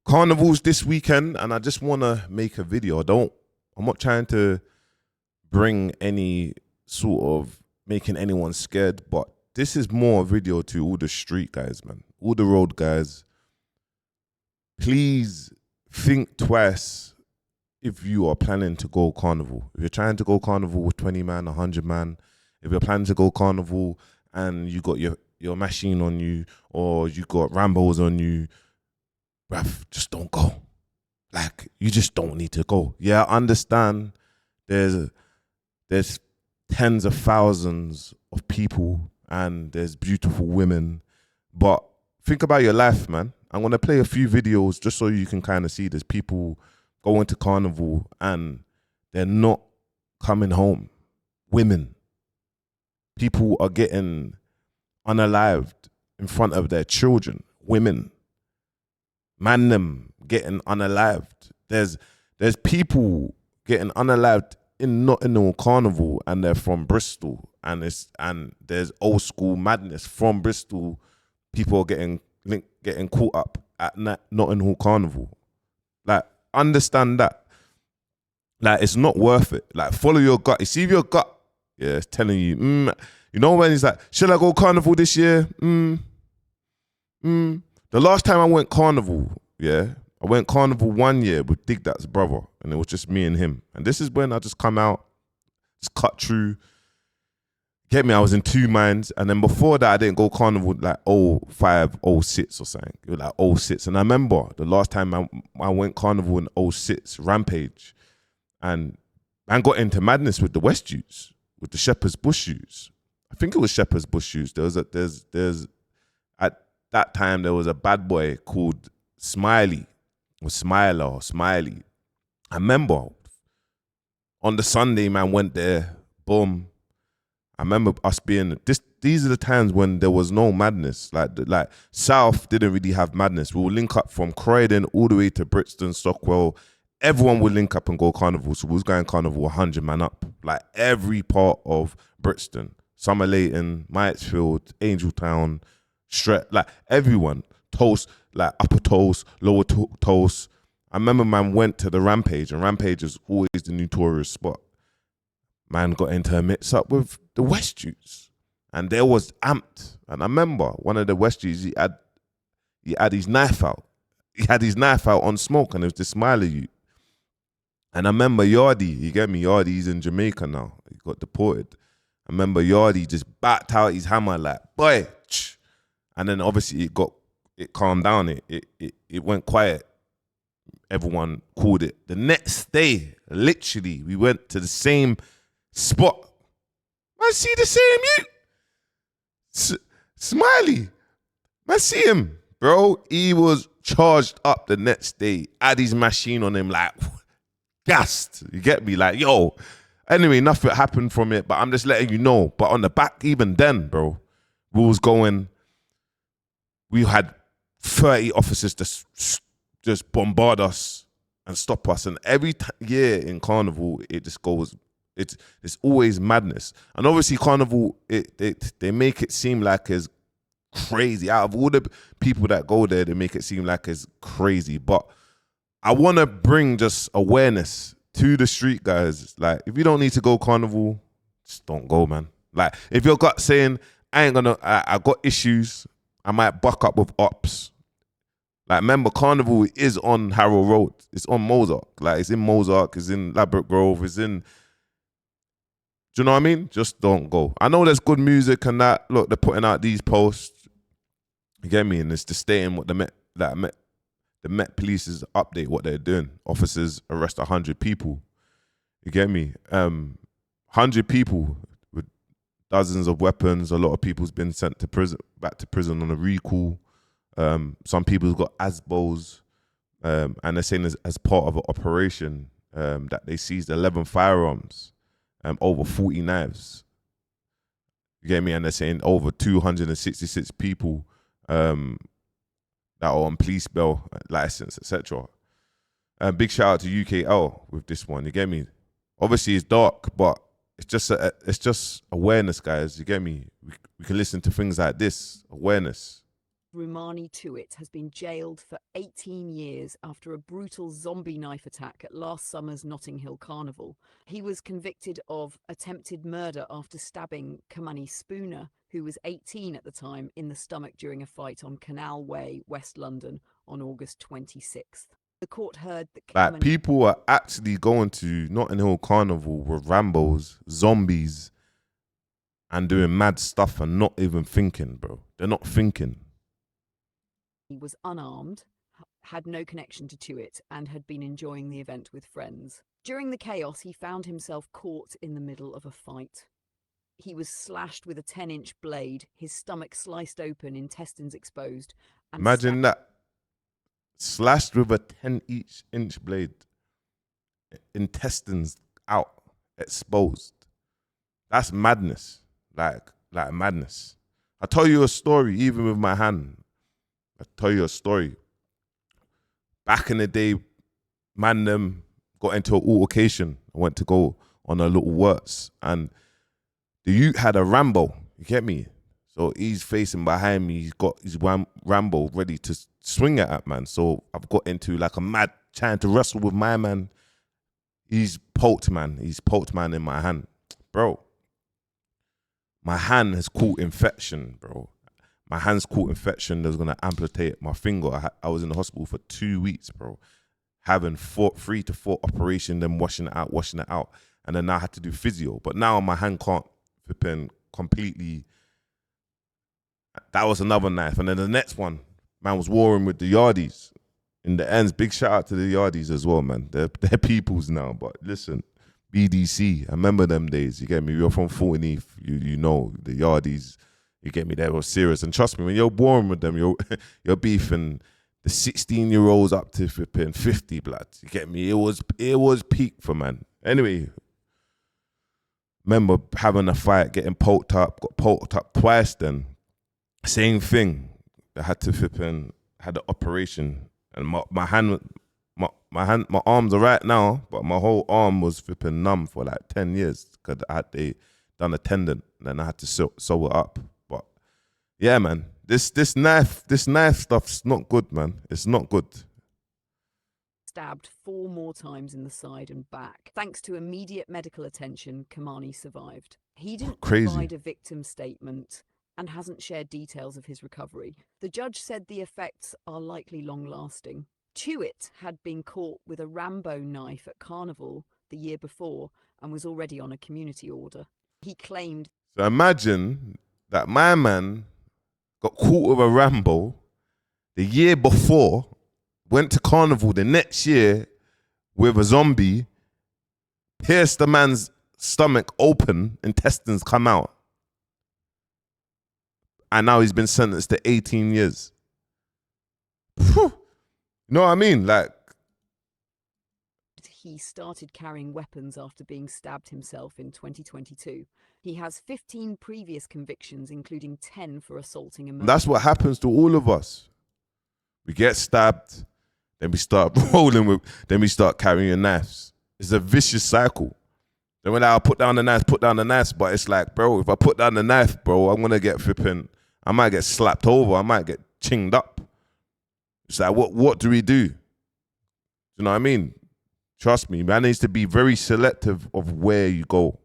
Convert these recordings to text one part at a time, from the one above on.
Carnival's this weekend, and I just want to make a video. I'm not trying to bring any sort of making anyone scared, but this is more a video to all the street guys, man. All the road guys. Please think twice if you are planning to go carnival. If you're trying to go carnival with 20 man, 100 man, if you're planning to go carnival and you got your machine on you or you got Rambos on you, bruv, just don't go. Like, you just don't need to go. Yeah, I understand there's tens of thousands of people and there's beautiful women, but think about your life, man. I'm going to play a few videos just so you can kind of see there's people going to carnival and they're not coming home. Women. People are getting unalived in front of their children. Women. Man them getting unalived. There's people getting unalived in Nottingham Carnival and they're from Bristol and there's old school madness from Bristol. People are getting caught up at Nottingham Carnival. Like, understand that. Like, it's not worth it. Like, follow your gut. You see if your gut, yeah, it's telling you, you know when he's like, should I go carnival this year? The last time I went carnival, yeah, I went carnival 1 year with Dig That's brother, and it was just me and him. And this is when I just come out, just cut through. Get me, I was in two minds. And then before that, I didn't go carnival like 05, 06 or something. It was like 06. And I remember the last time I went carnival in 06, Rampage. And I got into madness with the West youths, with the Shepherd's Bush youths. I think it was Shepherd's Bush youths. There's at that time, there was a bad boy called Smiley, or Smiler, or Smiley. I remember on the Sunday, man, went there, boom. I remember us being these are the times when there was no madness. Like South didn't really have madness. We would link up from Croydon all the way to Brixton, Stockwell. Everyone would link up and go carnival. So we was going carnival 100 man up. Like every part of Brixton, Summer Leighton, Mitesfield, Angeltown, like everyone. Toast, like upper Toast, lower Toast. I remember man went to the Rampage, and Rampage is always the notorious spot. Man got into a mix up with the West youths, and there was amped. And I remember one of the West youths, he had his knife out. He had his knife out on smoke, and it was the Smiler youth. And I remember Yardy, you get me? Yardy, he's in Jamaica now. He got deported. I remember Yardy just backed out his hammer like, boy. And then obviously it calmed down. It went quiet. Everyone called it. The next day, literally, we went to the same spot. Man, see the same you. Smiley. Man, see him. Bro, he was charged up the next day. Had his machine on him like, gassed. You get me? Like, yo. Anyway, nothing happened from it, but I'm just letting you know. But on the back, even then, bro, we had 30 officers just bombard us and stop us. And every year in Carnival, it just goes, it's always madness. And obviously Carnival, they make it seem like it's crazy. Out of all the people that go there, they make it seem like it's crazy. But I want to bring just awareness to the street guys. Like, if you don't need to go Carnival, just don't go, man. Like, if your gut saying, I got issues, I might buck up with ops. Like, remember, Carnival is on Harrow Road. It's on Mozark. Like, it's in Mozark, it's in Ladbroke Grove, it's in... Do you know what I mean? Just don't go. I know there's good music and that. Look, they're putting out these posts. You get me? And it's just stating what the Met Police's update, what they're doing. Officers arrest 100 people. You get me? 100 people with dozens of weapons. A lot of people's been sent to prison, back to prison on a recall. Some people's got ASBOs, and they're saying as part of an operation that they seized 11 firearms, over 40 knives. You get me? And they're saying over 266 people that are on police bail, license, etc. Big shout out to UKL with this one. You get me? Obviously, it's dark, but it's just awareness, guys. You get me? We can listen to things like this, awareness. Rumani Tuit has been jailed for 18 years after a brutal zombie knife attack at last summer's Notting Hill Carnival. He was convicted of attempted murder after stabbing Kamani Spooner, who was 18 at the time, in the stomach during a fight on Canal Way, West London, on August 26th. The court heard that Like, Kamani people are actually going to Notting Hill Carnival with Rambos, zombies, and doing mad stuff and not even thinking, bro. They're not thinking. was unarmed, had no connection to Tuit, and had been enjoying the event with friends. During the chaos, he found himself caught in the middle of a fight. He was slashed with a 10-inch blade, his stomach sliced open, intestines exposed, and Imagine that. Slashed with a 10-inch blade. Intestines out, exposed. That's madness. Like madness. I'll tell you a story, even with my hand. I'll tell you a story. Back in the day, man them got into an altercation. I went to go on a little works, and the youth had a Rambo. You get me? So he's facing behind me. He's got his Rambo ready to swing it at, man. So I've got into like a mad trying to wrestle with my man. He's poked, man. He's poked, man, in my hand. Bro, my hand has caught infection, bro. My hand's caught infection that was going to amputate my finger. I was in the hospital for 2 weeks, bro. Having 3 to 4 operations, then washing it out. And then I had to do physio. But now my hand can't flipping completely. That was another knife. And then the next one, man, was warring with the Yardies. In the ends, big shout out to the Yardies as well, man. They're peoples now. But listen, BDC, I remember them days. You get me? You're from Fortineath. You know the Yardies. You get me? They were serious. And trust me, when you're warring with them, you're beefing the 16-year-olds up to flipping 50, blood. You get me? It was peak for man. Anyway, remember having a fight, getting poked up, got poked up twice then. Same thing. I had to had an operation. And my arms are right now, but my whole arm was flipping numb for like 10 years because they done a tendon and then I had to sew it up. But yeah, man, this knife stuff's not good, man. It's not good. Stabbed 4 more times in the side and back. Thanks to immediate medical attention, Kamani survived. He didn't provide a victim statement and hasn't shared details of his recovery. The judge said the effects are likely long-lasting. Tuit had been caught with a Rambo knife at Carnival the year before and was already on a community order. He claimed... So imagine that my man got caught with a Rambo the year before, went to Carnival the next year with a zombie, pierced the man's stomach open, intestines come out. And now he's been sentenced to 18 years. Whew. You know what I mean? Like, he started carrying weapons after being stabbed himself in 2022. He has 15 previous convictions, including 10 for assaulting a murderer. That's what happens to all of us. We get stabbed, then we start rolling then we start carrying knives. It's a vicious cycle. Then when I'll put down the knife, but it's like, bro, if I put down the knife, bro, I'm gonna get flipping. I might get slapped over. I might get chinged up. It's like, what do we do? You know what I mean? Trust me, man needs to be very selective of where you go.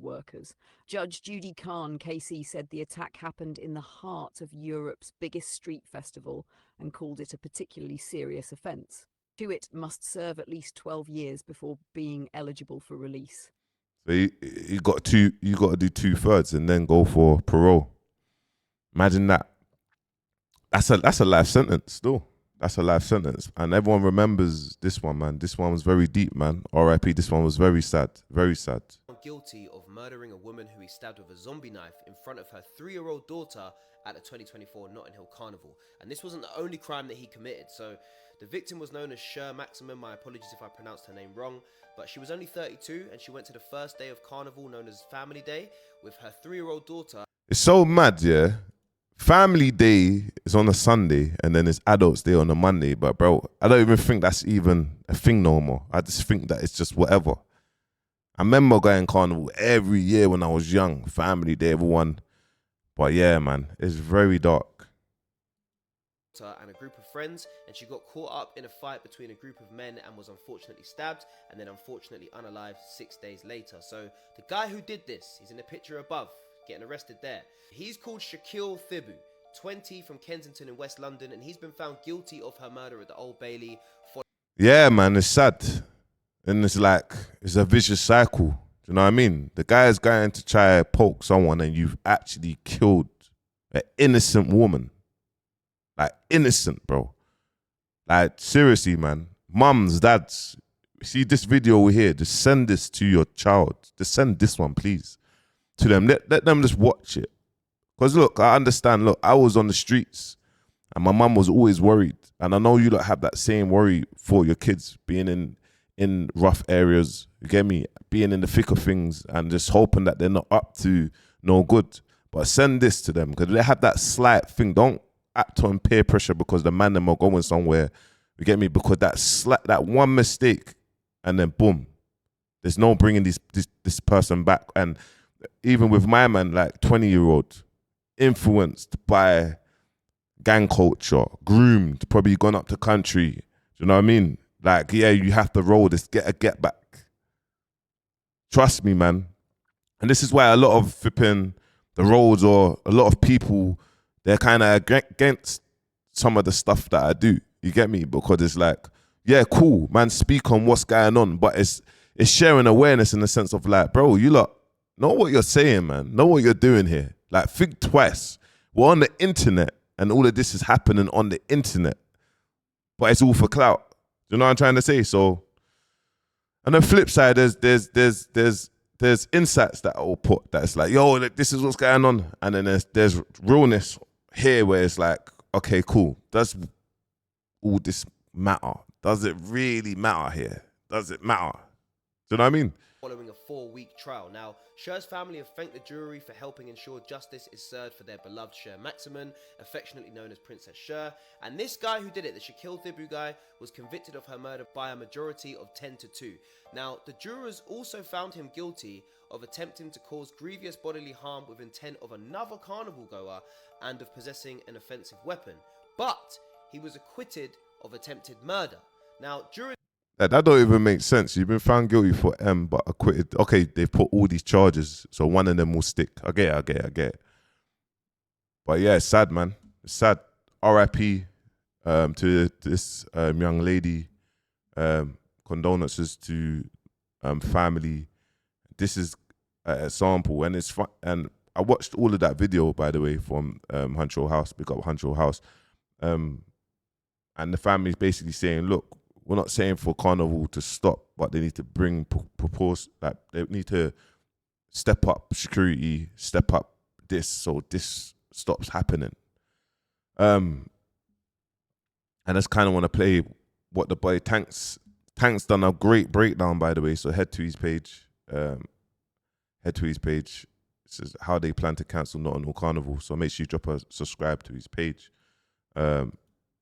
Workers. Judge Judy Khan, KC, said the attack happened in the heart of Europe's biggest street festival and called it a particularly serious offence. Tuit must serve at least 12 years before being eligible for release. So you got to do 2/3 and then go for parole. Imagine that. That's a life sentence still. That's a life sentence. And everyone remembers this one, man. This one was very deep, man. R.I.P. This one was very sad. Very sad. Guilty of murdering a woman who he stabbed with a zombie knife in front of her 3-year-old daughter at the 2024 Notting Hill Carnival. And this wasn't the only crime that he committed. So the victim was known as Sher Maximum. My apologies if I pronounced her name wrong. But she was only 32 and she went to the first day of Carnival, known as Family Day, with her 3-year-old daughter. It's so mad, yeah? Family Day is on a Sunday and then it's Adults Day on a Monday. But bro, I don't even think that's even a thing no more. I just think that it's just whatever. I remember going Carnival every year when I was young. Family Day, everyone But yeah, man, it's very dark. And a group of friends, and she got caught up in a fight between a group of men and was unfortunately stabbed and then unfortunately unalived 6 days later. So the guy who did this, he's in the picture above, getting arrested there. He's called Shaquille Thibu, 20, from Kensington in West London, and he's been found guilty of her murder at the Old Bailey. Yeah, man, it's sad. And it's like, it's a vicious cycle. Do you know what I mean? The guy is going to try to poke someone and you've actually killed an innocent woman. Like, innocent, bro. Like, seriously, man. Mums, dads, see this video over here. Just send this to your child. Just send this one, please, to them. Let them just watch it. Because, look, I understand. Look, I was on the streets and my mum was always worried. And I know you don't have that same worry for your kids being in rough areas. You get me? Being in the thick of things and just hoping that they're not up to no good. But send this to them because they have that slight thing. Don't act on peer pressure because the man them are going somewhere. You get me? Because that one mistake and then boom, there's no bringing this person back. And even with my man, like 20-year-old, influenced by gang culture, groomed, probably gone up to country. Do you know what I mean? Like, yeah, you have to roll this, get back. Trust me, man. And this is why a lot of flipping the roads or a lot of people, they're kind of against some of the stuff that I do. You get me? Because it's like, yeah, cool, man, speak on what's going on, but it's sharing awareness in the sense of like, bro, you lot know what you're saying, man. Know what you're doing here. Like, think twice. We're on the internet and all of this is happening on the internet, but it's all for clout. Do you know what I'm trying to say? So, on the flip side, there's insights that I will put that's like, yo, this is what's going on. And then there's realness here where it's like, okay, cool. Does all this matter? Does it really matter here? Does it matter? Do you know what I mean? Following a 4-week trial. Now, Sher's family have thanked the jury for helping ensure justice is served for their beloved Sher Maximin, affectionately known as Princess Sher. And this guy who did it, the Shaquille Thibu guy, was convicted of her murder by a majority of 10-2. Now, the jurors also found him guilty of attempting to cause grievous bodily harm with intent of another carnival goer and of possessing an offensive weapon. But he was acquitted of attempted murder. Now, jurors... That don't even make sense. You've been found guilty for M, but acquitted. Okay, they've put all these charges, so one of them will stick. I get it. But yeah, it's sad, man. It's sad. R.I.P. To this young lady. Condolences to family. This is an example, and it's fun. And I watched all of that video, by the way, from Huncho House. Big up Huncho House. And the family's basically saying, look, we're not saying for Carnival to stop, but they need to they need to step up security, step up this, so this stops happening. And I just kind of want to play what the boy Tank's done a great breakdown, by the way. So head to his page. This is how they plan to cancel Notting Hill Carnival. So make sure you drop a subscribe to his page.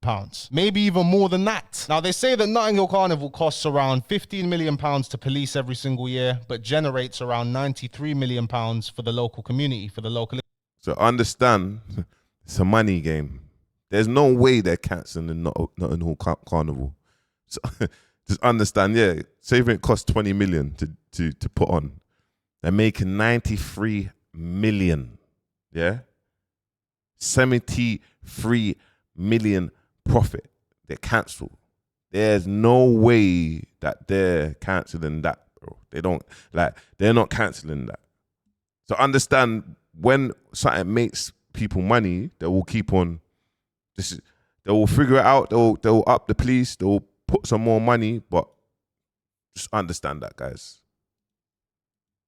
Pounds, maybe even more than that. Now, they say that Notting Hill Carnival costs around £15 million to police every single year, but generates around £93 million for the local community, for the local... So understand, it's a money game. There's no way they're cancelling the Notting Hill Carnival. So just understand, yeah, say if it costs 20 million to put on, they're making 93 million, yeah? 73 million profit. They're cancelled. There's no way that they're cancelling that, bro. They're not cancelling that. So understand, when something makes people money, they will keep on. They will figure it out. They'll up the police. They'll put some more money, but just understand that, guys.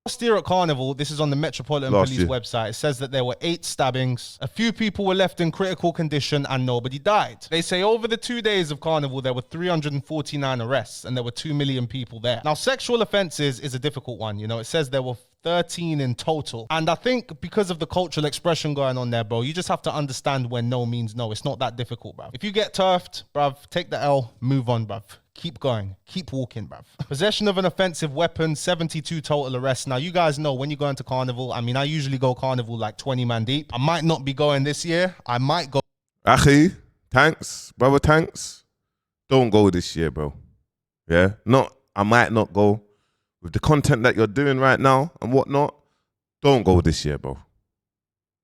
Last year at Carnival, this is on the Metropolitan Police website, it says that there were 8 stabbings, a few people were left in critical condition, and nobody died. They say over the 2 days of Carnival, there were 349 arrests, and there were 2 million people there. Now, sexual offences is a difficult one. You know, it says there were 13 in total. And I think because of the cultural expression going on there, bro, you just have to understand when no means no. It's not that difficult, bruv. If you get turfed, bruv, take the L, move on, bruv. Keep going. Keep walking, bruv. Possession of an offensive weapon, 72 total arrests. Now, you guys know when you go into Carnival, I mean, I usually go Carnival like 20 man deep. I might not be going this year. I might go. Achi, Tanks, brother Tanks, don't go this year, bro. Yeah? I might not go. With the content that you're doing right now and whatnot, don't go this year, bro.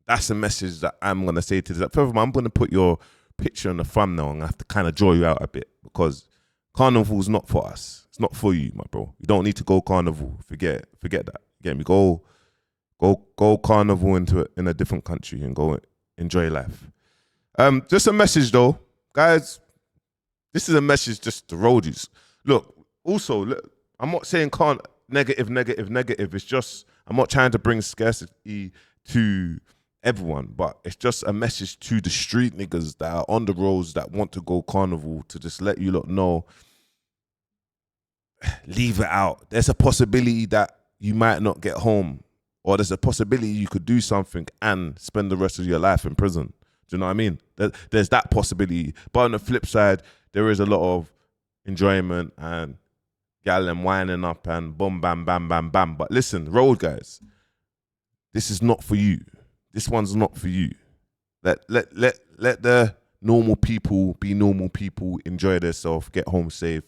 That's the message that I'm going to say to this. Furthermore, I'm going to put your picture on the thumbnail and I have to kind of draw you out a bit because Carnival's not for us. It's not for you, my bro. You don't need to go Carnival. Forget that. Get me? Go Carnival in a different country and go enjoy life. Just a message though, guys. This is a message just to roadies. Look, I'm not saying negative. It's just, I'm not trying to bring scarcity to everyone, but it's just a message to the street niggas that are on the roads that want to go Carnival to just let you lot know, leave it out. There's a possibility that you might not get home, or there's a possibility you could do something and spend the rest of your life in prison. Do you know what I mean? There's that possibility. But on the flip side, there is a lot of enjoyment and gal and winding up and boom, bam, bam, bam, bam. But listen, road guys, this is not for you. This one's not for you. Let the normal people be normal people, enjoy themselves, get home safe,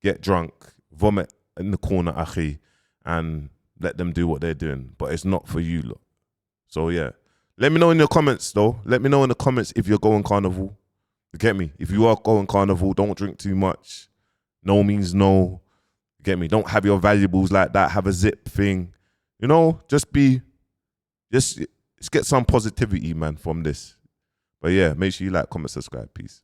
get drunk, vomit in the corner, achi, and let them do what they're doing. But it's not for you, look. So yeah. Let me know in the comments though. Let me know in the comments if you're going Carnival. You get me? If you are going Carnival, don't drink too much. No means no. You get me? Don't have your valuables like that. Have a zip thing. You know, just get some positivity, man, from this. But yeah, make sure you like, comment, subscribe. Peace.